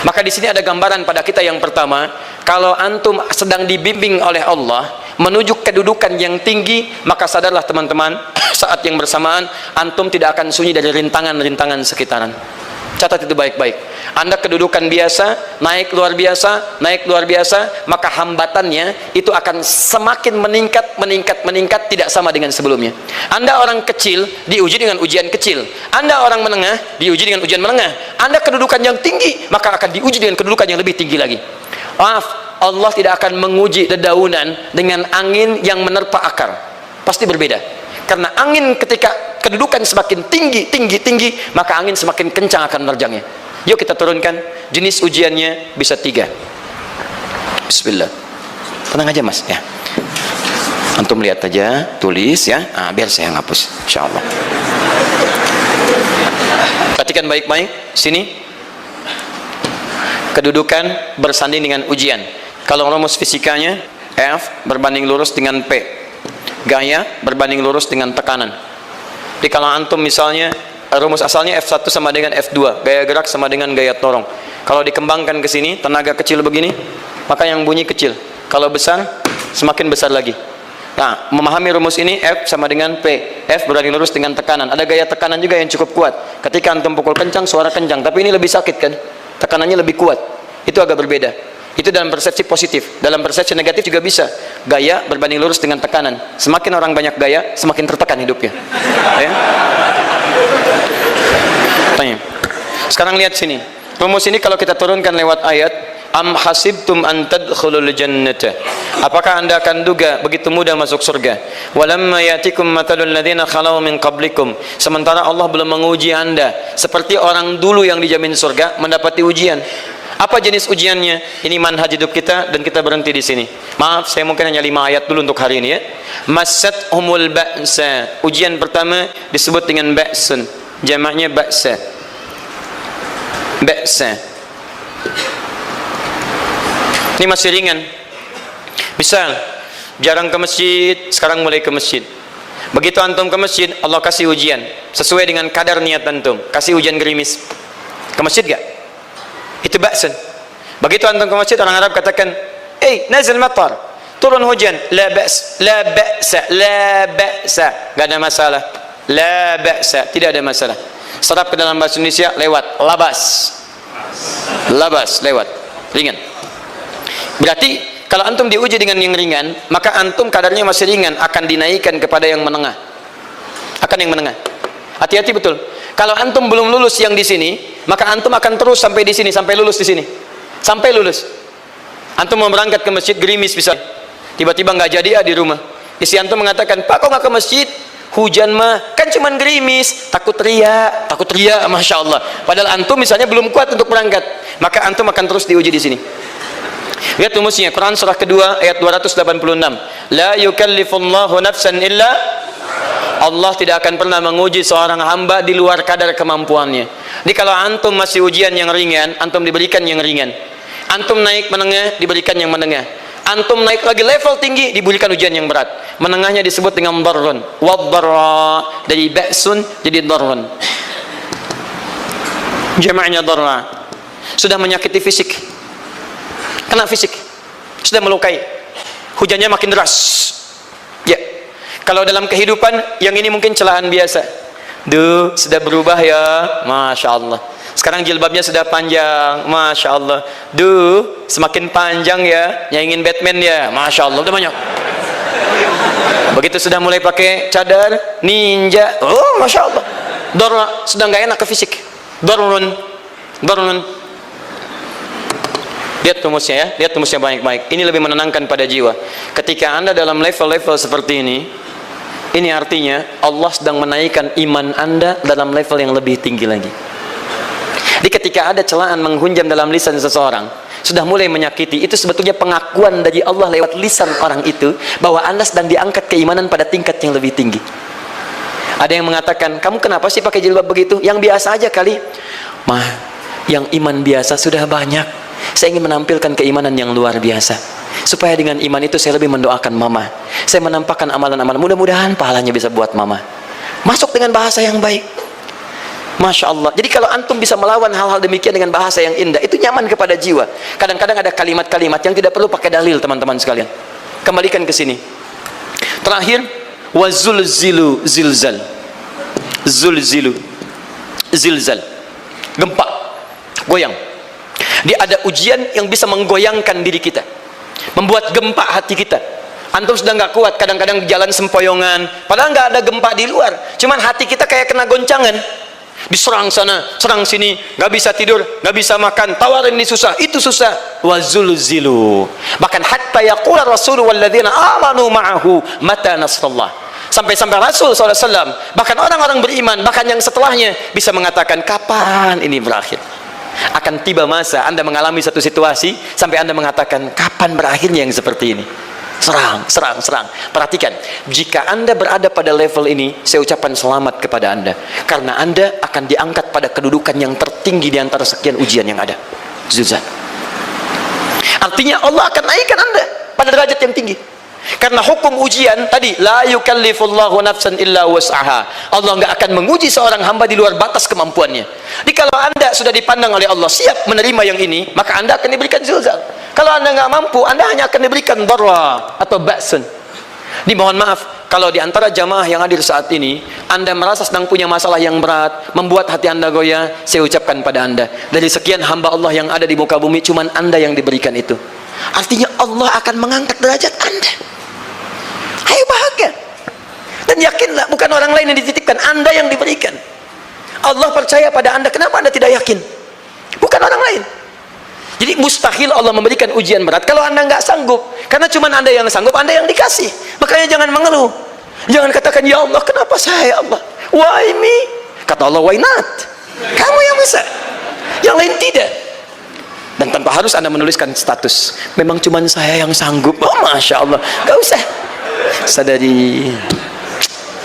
Maka di sini ada gambaran pada kita yang pertama, kalau antum sedang dibimbing oleh Allah menuju kedudukan yang tinggi, maka sadarlah teman-teman, saat yang bersamaan antum tidak akan sunyi dari rintangan-rintangan sekitaran. Catat itu baik-baik. Anda kedudukan biasa, naik luar biasa, maka hambatannya itu akan semakin meningkat, tidak sama dengan sebelumnya. Anda orang kecil, diuji dengan ujian kecil. Anda orang menengah, diuji dengan ujian menengah. Anda kedudukan yang tinggi, maka akan diuji dengan kedudukan yang lebih tinggi lagi. Maaf, Allah tidak akan menguji dedaunan dengan angin yang menerpa akar. Pasti berbeda. Karena angin ketika kedudukan semakin tinggi, maka angin semakin kencang akan menerjangnya. Yuk kita turunkan. Jenis ujiannya bisa 3. Bismillah. Tenang aja mas ya. Antum lihat aja, tulis ya. Biar saya ngapus, insyaallah. Perhatikan baik-baik. Sini. Kedudukan bersanding dengan ujian. Kalau rumus fisikanya, F berbanding lurus dengan P. Gaya berbanding lurus dengan tekanan. Jadi kalau antum misalnya rumus asalnya F1 sama dengan F2, gaya gerak sama dengan gaya dorong. Kalau dikembangkan ke sini, tenaga kecil begini, maka yang bunyi kecil. Kalau besar, semakin besar lagi. Nah, memahami rumus ini, F sama dengan P. F berbanding lurus dengan tekanan. Ada gaya tekanan juga yang cukup kuat. Ketika antum pukul kencang, suara kencang. Tapi ini lebih sakit kan? Tekanannya lebih kuat. Itu agak berbeda. Itu dalam persepsi positif. Dalam persepsi negatif juga bisa. Gaya berbanding lurus dengan tekanan. Semakin orang banyak gaya, semakin tertekan hidupnya. Ya? Tanya. Sekarang lihat sini. Rumus ini kalau kita turunkan lewat ayat, am hasibtum an tadkhulul jannata. Apakah anda akan duga begitu mudah masuk surga? Walamma yatikum matalul ladzina khalau min qablikum. Sementara Allah belum menguji anda seperti orang dulu yang dijamin surga mendapati ujian. Apa jenis ujiannya? Ini manhaj hidup kita dan kita berhenti di sini. Maaf, saya mungkin hanya 5 ayat dulu untuk hari ini ya. Massatuhumul ba'sa. Ujian pertama disebut dengan ba'sun. Jamaknya ba'sa. Ba'sa. Ini masih ringan. Misal, jarang ke masjid, sekarang mulai ke masjid. Begitu antum ke masjid, Allah kasih ujian sesuai dengan kadar niat antum. Kasih hujan gerimis. Ke masjid gak? Itu ba'sun. Begitu antum ke masjid, orang Arab katakan, nazil matar, turun hujan. La ba's, la ba'sa, la ba'sa. Gak ada masalah. La ba'sa, tidak ada masalah. Serap ke dalam bahasa Indonesia lewat labas. Labas lewat. Ringan. Berarti kalau antum diuji dengan yang ringan, maka antum kadarnya masih ringan, akan dinaikkan kepada yang menengah. Akan yang menengah. Hati-hati betul. Kalau antum belum lulus yang di sini, maka antum akan terus sampai di sini, sampai lulus di sini. Sampai lulus. Antum mau berangkat ke masjid gerimis bisa. Tiba-tiba nggak jadi di rumah. Istri antum mengatakan, "Pak, kok nggak ke masjid? Hujan mah kan cuman gerimis." Takut teriak, Masya Allah. Padahal antum misalnya belum kuat untuk berangkat. Maka antum akan terus diuji di sini. Lihat rumusnya, Quran surah kedua ayat 286. La yukallifullahu nafsan illa, Allah tidak akan pernah menguji seorang hamba di luar kadar kemampuannya. Jadi kalau antum masih ujian yang ringan, antum diberikan yang ringan. Antum naik menengah, diberikan yang menengah. Antum naik lagi level tinggi, diberikan ujian yang berat. Menengahnya disebut dengan darrun. Waddarra, dari ba'sun jadi darrun. Jamaknya darra. Sudah menyakiti fisik. Kena fisik. Sudah melukai. Hujannya makin deras. Ya. Kalau dalam kehidupan, yang ini mungkin celaan biasa. Sudah berubah ya, Masya Allah. Sekarang jilbabnya sudah panjang, Masya Allah. Semakin panjang ya, nyanyiin Batman ya, Masya Allah, udah banyak. Begitu sudah mulai pakai cadar, ninja, oh Masya Allah. Dorra, sudah nggak enak ke fisik. Dorrun. Lihat rumusnya ya, lihat rumusnya baik-baik. Ini lebih menenangkan pada jiwa. Ketika anda dalam level-level seperti ini artinya Allah sedang menaikkan iman anda dalam level yang lebih tinggi lagi. Jadi ketika ada celaan menghunjam dalam lisan seseorang, sudah mulai menyakiti, itu sebetulnya pengakuan dari Allah lewat lisan orang itu, bahwa anda sedang diangkat keimanan pada tingkat yang lebih tinggi. Ada yang mengatakan, kamu kenapa sih pakai jilbab begitu? Yang biasa aja kali. Mah, yang iman biasa sudah banyak. Saya ingin menampilkan keimanan yang luar biasa. Supaya dengan iman itu saya lebih mendoakan mama. Saya menampakkan amalan-amalan. Mudah-mudahan pahalanya bisa buat mama. Masuk dengan bahasa yang baik. Masya Allah. Jadi kalau antum bisa melawan hal-hal demikian dengan bahasa yang indah, itu itu nyaman kepada jiwa. Kadang-kadang ada kalimat-kalimat yang tidak perlu pakai dalil, teman-teman sekalian. Kembalikan ke sini. Terakhir, wazulzilu zilzal. Zulzilu zilzal, gempa, goyang. Dia ada ujian yang bisa menggoyangkan diri kita, membuat gempa hati kita. Antum sudah nggak kuat, kadang-kadang jalan sempoyongan, padahal nggak ada gempa di luar, cuman hati kita kayak kena goncangan, diserang sana, serang sini, nggak bisa tidur, nggak bisa makan, tawarin ini susah, itu susah. Wazulzilu, bahkan hatta yaqula Rasulullah walladzina amanu ma'ahu mata nasrullah. Sampai-sampai Rasul SAW, bahkan orang-orang beriman, bahkan yang setelahnya bisa mengatakan, kapan ini berakhir? Akan tiba masa Anda mengalami satu situasi sampai Anda mengatakan, kapan berakhirnya yang seperti ini? Serang, serang, serang. Perhatikan, jika Anda berada pada level ini, saya ucapkan selamat kepada Anda, karena Anda akan diangkat pada kedudukan yang tertinggi di antara sekian ujian yang ada. Zuzan. Artinya Allah akan naikkan Anda pada derajat yang tinggi. Karena hukum ujian tadi, la yukallifullahu nafsan illa wus'aha. Allah nggak akan menguji seorang hamba di luar batas kemampuannya. Jadi kalau Anda sudah dipandang oleh Allah siap menerima yang ini, maka Anda akan diberikan zilzal. Kalau Anda nggak mampu, Anda hanya akan diberikan dharra atau ba'sun. Dimohon maaf kalau di antara jamaah yang hadir saat ini Anda merasa sedang punya masalah yang berat, membuat hati Anda goyah, saya ucapkan pada Anda, dari sekian hamba Allah yang ada di muka bumi, cuman Anda yang diberikan itu. Artinya Allah akan mengangkat derajat Anda. Ayo bahagia dan yakinlah, bukan orang lain yang dititipkan, Anda yang diberikan. Allah percaya pada Anda, kenapa Anda tidak yakin? Bukan orang lain. Jadi mustahil Allah memberikan ujian berat kalau Anda nggak sanggup, karena cuma Anda yang sanggup, Anda yang dikasih. Makanya jangan mengeluh, jangan katakan ya Allah kenapa saya, ya Allah, why me? Kata Allah, why not? Kamu yang bisa, yang lain tidak. Dan tanpa harus Anda menuliskan status, memang cuma saya yang sanggup. Oh Masya Allah, gak usah. Sadari,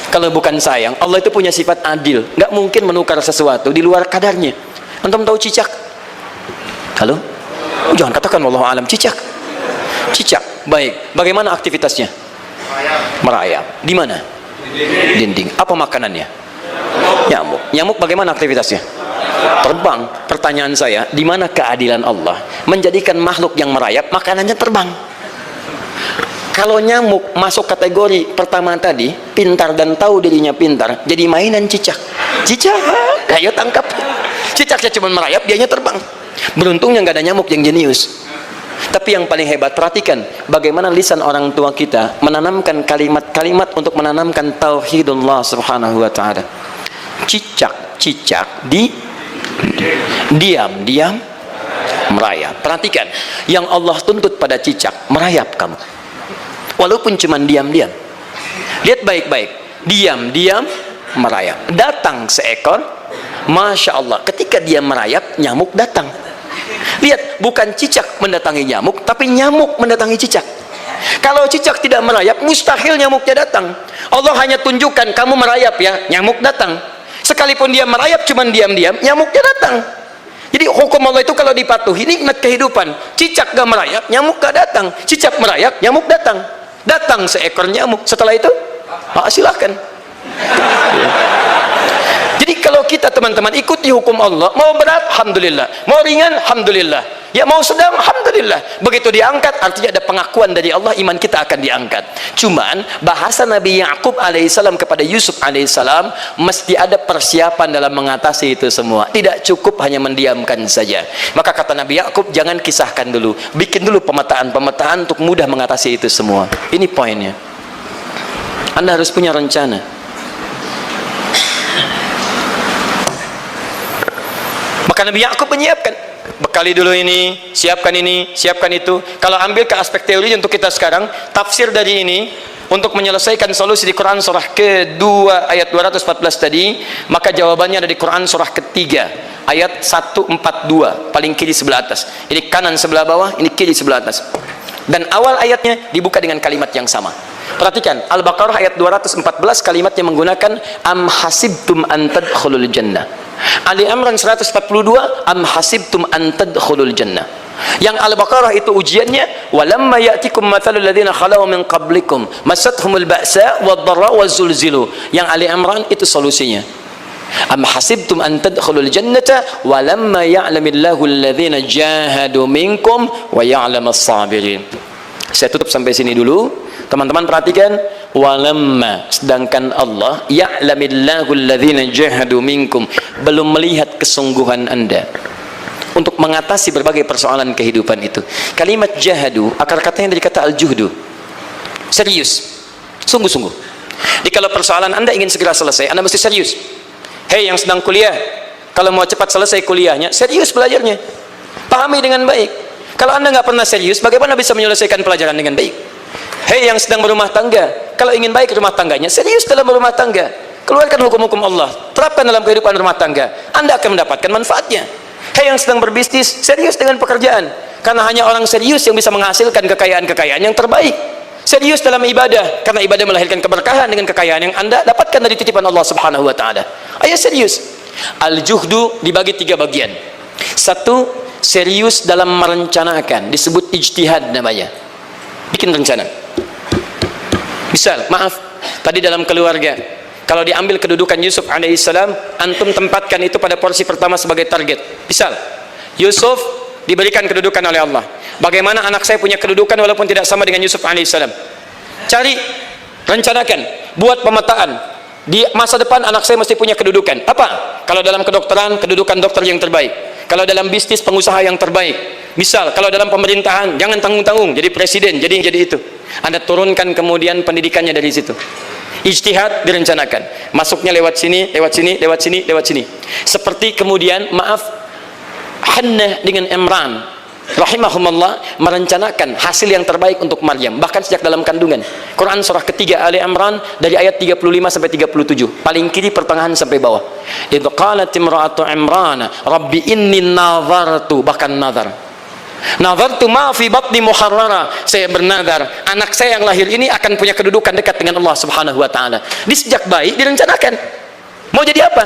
kalau bukan sayang, Allah itu punya sifat adil, nggak mungkin menukar sesuatu di luar kadarnya. Antum tahu cicak? Halo? Oh, jangan katakan wallahu alam. Cicak, baik, bagaimana aktivitasnya? Merayap. Di mana? Dinding. Apa makanannya? Nyamuk bagaimana aktivitasnya? Terbang. Pertanyaan saya, di mana keadilan Allah menjadikan makhluk yang merayap makanannya terbang? Kalau nyamuk masuk kategori pertama tadi, pintar dan tahu dirinya pintar, jadi mainan cicak. Ayo tangkap. Cicaknya cuma merayap, dianya terbang. Beruntungnya nggak ada nyamuk yang jenius. Tapi yang paling hebat, perhatikan bagaimana lisan orang tua kita menanamkan kalimat-kalimat untuk menanamkan tauhidullah subhanahu wa ta'ala. Cicak diam merayap. Perhatikan, yang Allah tuntut pada cicak, merayap kamu. Walaupun cuma diam-diam. Lihat baik-baik, diam-diam merayap. Datang seekor, Masya Allah, ketika dia merayap, nyamuk datang. Lihat, bukan cicak mendatangi nyamuk, tapi nyamuk mendatangi cicak. Kalau cicak tidak merayap, mustahil nyamuknya datang. Allah hanya tunjukkan kamu merayap ya, nyamuk datang. Sekalipun dia merayap cuma diam-diam, nyamuknya datang. Jadi hukum Allah itu kalau dipatuhi, nikmat kehidupan. Cicak gak merayap, nyamuk gak datang. Cicak merayap, nyamuk datang. Datang seekor nyamuk. Setelah itu, silahkan. Jadi kalau kita teman-teman ikuti hukum Allah, mau berat, alhamdulillah, mau ringan, alhamdulillah, ya mau sedang, alhamdulillah. Begitu diangkat, artinya ada pengakuan dari Allah, iman kita akan diangkat. Cuman bahasa Nabi Ya'qub alaihissalam kepada Yusuf alaihissalam, mesti ada persiapan dalam mengatasi itu semua. Tidak cukup hanya mendiamkan saja. Maka kata Nabi Ya'qub, jangan kisahkan dulu, bikin dulu pemetaan untuk mudah mengatasi itu semua. Ini poinnya. Anda harus punya rencana. Maka Nabi Ya'qub menyiapkan, bekali dulu ini, siapkan itu. Kalau ambil ke aspek teori untuk kita sekarang, tafsir dari ini untuk menyelesaikan solusi di Quran surah kedua ayat 214 tadi, maka jawabannya ada di Quran surah ketiga ayat 142, paling kiri sebelah atas. Ini kanan sebelah bawah, ini kiri sebelah atas. Dan awal ayatnya dibuka dengan kalimat yang sama. Perhatikan, Al-Baqarah ayat 214 kalimatnya menggunakan am hasibtum an tadkhulul jannah. Ali Imran 142 am hasibtum an tadkhulul jannah. Yang Al-Baqarah itu ujiannya, walamma ya'tikum mathalul ladzina khalau min qablikum masathumul ba'sa wad-dharra waz-zulzilu. Yang Ali Imran itu solusinya. Am hasibtum an tadkhulul jannata walamma ya'lamillahu alladhina jahadu minkum wa ya'lamas sabirin. Saya tutup sampai sini dulu. Teman-teman perhatikan, walamma, sedangkan Allah ya'lamillahu alladhina jahadu minkum, belum melihat kesungguhan Anda untuk mengatasi berbagai persoalan kehidupan itu. Kalimat jahadu, akar katanya dari kata al-juhdu, serius, sungguh-sungguh. Jadi kalau persoalan Anda ingin segera selesai, Anda mesti serius. Hei yang sedang kuliah, kalau mau cepat selesai kuliahnya, serius belajarnya, pahami dengan baik. Kalau Anda nggak pernah serius, bagaimana bisa menyelesaikan pelajaran dengan baik? Hei yang sedang berumah tangga, kalau ingin baik rumah tangganya, serius dalam berumah tangga, keluarkan hukum-hukum Allah, terapkan dalam kehidupan rumah tangga, Anda akan mendapatkan manfaatnya. Hei yang sedang berbisnis, serius dengan pekerjaan, karena hanya orang serius yang bisa menghasilkan kekayaan-kekayaan yang terbaik. Serius dalam ibadah, karena ibadah melahirkan keberkahan dengan kekayaan yang Anda dapatkan dari titipan Allah Subhanahu wa taala. Ayo serius. Al-juhdu dibagi 3 bagian. 1, serius dalam merencanakan, disebut ijtihad namanya. Bikin rencana. Misal, maaf, tadi dalam keluarga, kalau diambil kedudukan Yusuf alaihissalam, antum tempatkan itu pada porsi pertama sebagai target. Misal, Yusuf diberikan kedudukan oleh Allah. Bagaimana anak saya punya kedudukan walaupun tidak sama dengan Yusuf alaihissalam? Cari, rencanakan, buat pemetaan. Di masa depan anak saya mesti punya kedudukan. Apa? Kalau dalam kedokteran, kedudukan dokter yang terbaik. Kalau dalam bisnis, pengusaha yang terbaik. Misal, kalau dalam pemerintahan, jangan tanggung-tanggung, jadi presiden, jadi itu. Anda turunkan kemudian pendidikannya dari situ. Ijtihad direncanakan. Masuknya lewat sini, lewat sini, lewat sini, lewat sini. Seperti kemudian, maaf, Hannah dengan Imran rahimahumullah merencanakan hasil yang terbaik untuk Maryam, bahkan sejak dalam kandungan. Quran surah ketiga Ali Imran dari ayat 35 sampai 37, paling kiri pertengahan sampai bawah. Idz qalat imra'atu Imran rabbi inni nazartu, bahkan nazartu ma fi batni muharrara, saya bernazar anak saya yang lahir ini akan punya kedudukan dekat dengan Allah Subhanahu wa taala. Di sejak bayi direncanakan mau jadi apa.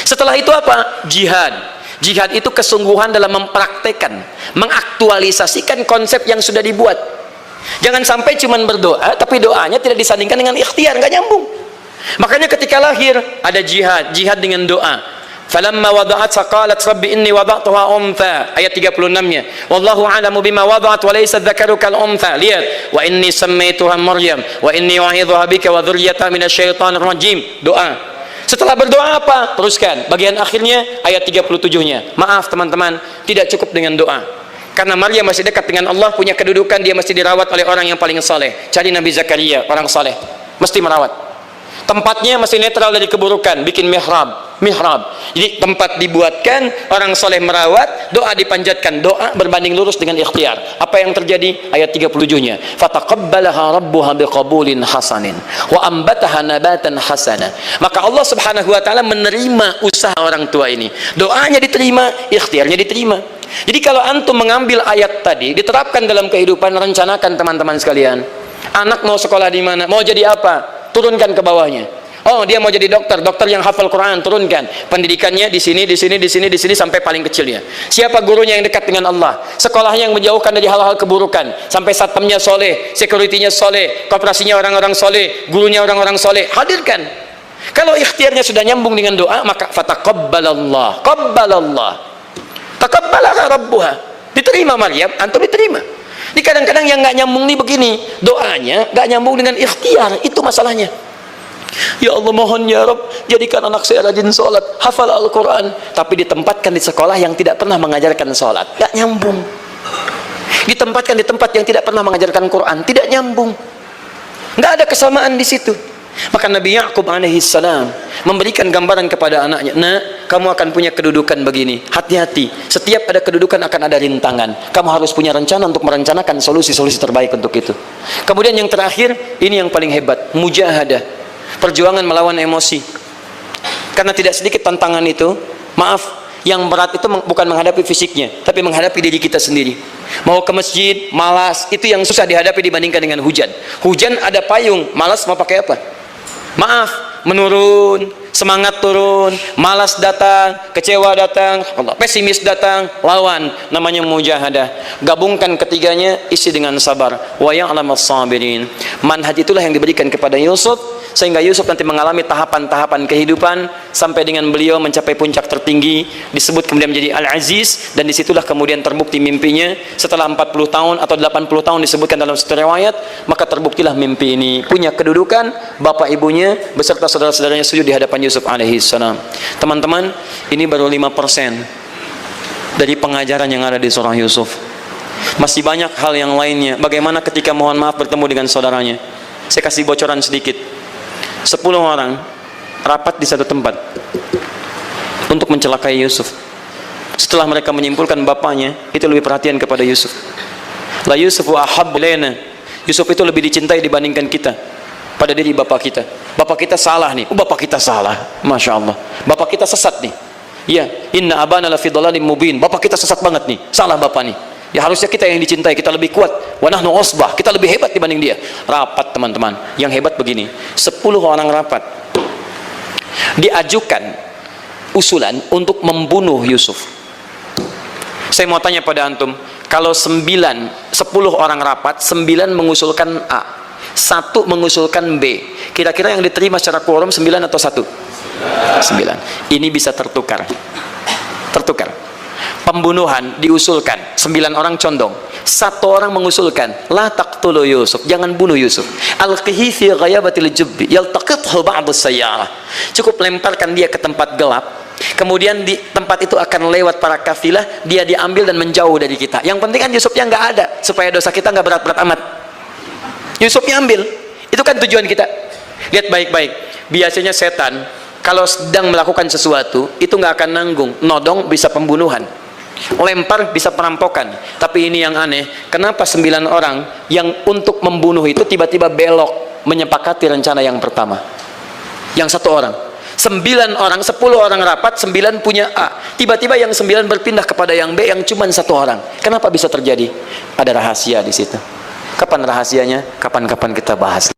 Setelah itu apa? Jihad. Jihad itu kesungguhan dalam mempraktekkan, mengaktualisasikan konsep yang sudah dibuat. Jangan sampai cuma berdoa, tapi doanya tidak disandingkan dengan ikhtiar, nggak nyambung. Makanya ketika lahir ada jihad, jihad dengan doa. Falamma wada'at saqalat rabbi inni wada'tuha untha, ayat 36-nya. Wallahu a'lamu bima wada'at wa laysa dzakaru kal untha. Lihat, wa inni sammaituha Maryam wa inni u'idzuha bika wa dzurriyyataha minasyaitonir rajim. Doa. Setelah berdoa apa? Teruskan. Bagian akhirnya ayat 37-nya. Maaf teman-teman, tidak cukup dengan doa. Karena Maryam masih dekat dengan Allah, punya kedudukan, dia mesti dirawat oleh orang yang paling saleh. Cari Nabi Zakaria, orang saleh. Mesti merawat. Tempatnya masih netral dari keburukan, bikin mihrab. Jadi tempat dibuatkan, orang soleh merawat, doa dipanjatkan, doa berbanding lurus dengan ikhtiar. Apa yang terjadi? Ayat 37-nya. Fataqabbalaha rabbuha biqabulin hasanin wa ambataha nabatan hasana. Maka Allah Subhanahu wa taala menerima usaha orang tua ini. Doanya diterima, ikhtiarnya diterima. Jadi kalau antum mengambil ayat tadi, diterapkan dalam kehidupan, rencanakan teman-teman sekalian. Anak mau sekolah di mana? Mau jadi apa? Turunkan ke bawahnya. Oh, dia mau jadi dokter, dokter yang hafal Quran, turunkan. Pendidikannya di sini, di sini, di sini, di sini sampai paling kecilnya. Siapa gurunya yang dekat dengan Allah? Sekolahnya yang menjauhkan dari hal-hal keburukan, sampai satpamnya soleh, securitynya soleh, koperasinya orang-orang soleh, gurunya orang-orang soleh. Hadirkan. Kalau ikhtiarnya sudah nyambung dengan doa, maka fataqabbalallah, qabbalallah. Taqabbalaha rabbuha. Diterima Maryam, antum diterima. Ini kadang-kadang yang nggak nyambung nih begini, doanya nggak nyambung dengan ikhtiar, itu masalahnya. Ya Allah, mohon ya Rabb, jadikan anak saya rajin sholat, hafal Al-Quran, tapi ditempatkan di sekolah yang tidak pernah mengajarkan sholat, nggak nyambung. Ditempatkan di tempat yang tidak pernah mengajarkan Quran, tidak nyambung. Nggak ada kesamaan di situ. Maka Nabi Ya'qub alaihissalam memberikan gambaran kepada anaknya, nak, kamu akan punya kedudukan begini, hati-hati, setiap ada kedudukan akan ada rintangan, kamu harus punya rencana untuk merencanakan solusi-solusi terbaik untuk itu. Kemudian yang terakhir, ini yang paling hebat, mujahadah, perjuangan melawan emosi. Karena tidak sedikit tantangan itu, maaf, yang berat itu bukan menghadapi fisiknya, tapi menghadapi diri kita sendiri. Mau ke masjid, malas, itu yang susah dihadapi dibandingkan dengan hujan. Hujan ada payung, malas mau pakai apa? Maaf, menurun, semangat turun, malas datang, kecewa datang, pesimis datang, lawan, namanya mujahadah. Gabungkan ketiganya, isi dengan sabar. Wa ya'lamas sabirin. Manhaj itulah yang diberikan kepada Yusuf, sehingga Yusuf nanti mengalami tahapan-tahapan kehidupan sampai dengan beliau mencapai puncak tertinggi, disebut kemudian menjadi Al-Aziz, dan disitulah kemudian terbukti mimpinya setelah 40 tahun atau 80 tahun disebutkan dalam satu riwayat, maka terbuktilah mimpi ini punya kedudukan bapak ibunya beserta saudara-saudaranya sujud di hadapan Yusuf alaihissalam. Teman-teman, ini baru 5% dari pengajaran yang ada di surah Yusuf. Masih banyak hal yang lainnya. Bagaimana ketika mohon maaf bertemu dengan saudaranya. Saya kasih bocoran sedikit. 10 orang rapat di satu tempat untuk mencelakai Yusuf. Setelah mereka menyimpulkan bapaknya itu lebih perhatian kepada Yusuf. La Yusufu ahabbu ilaina. Yusuf itu lebih dicintai dibandingkan kita pada diri bapak kita. Bapak kita salah nih. Bapak kita salah. Masya Allah. Bapak kita sesat nih. Ya, inna abana la fi dhalalim mubin. Bapak kita sesat banget nih. Salah bapak nih. Ya harusnya kita yang dicintai, kita lebih kuat. Wa nahnu usbah, kita lebih hebat dibanding dia. Rapat teman-teman. Yang hebat begini, 10 orang rapat. Diajukan usulan untuk membunuh Yusuf. Saya mau tanya pada antum, kalau 10 orang rapat, 9 mengusulkan A, 1 mengusulkan B. Kira-kira yang diterima secara quorum 9 atau 1? 9. Ini bisa tertukar. Tertukar. Pembunuhan diusulkan, 9 orang condong, 1 orang mengusulkan la taqtulu Yusuf, jangan bunuh Yusuf, alqihi fi ghayabatil jubbi yaltaqithu ba'du sayyarah, cukup lemparkan dia ke tempat gelap, kemudian di tempat itu akan lewat para kafilah, dia diambil dan menjauh dari kita. Yang penting kan Yusufnya nggak ada, supaya dosa kita nggak berat-berat amat. Yusufnya ambil, itu kan tujuan kita. Lihat baik-baik, biasanya setan kalau sedang melakukan sesuatu itu nggak akan nanggung, nodong bisa pembunuhan, lempar bisa perampokan. Tapi ini yang aneh, kenapa 9 orang yang untuk membunuh itu tiba-tiba belok menyepakati rencana yang pertama? Yang 1 orang, 9 orang, 10 orang rapat, 9 punya A, tiba-tiba yang 9 berpindah kepada yang B yang cuma 1 orang. Kenapa bisa terjadi? Ada rahasia di situ. Kapan rahasianya? Kapan-kapan kita bahas.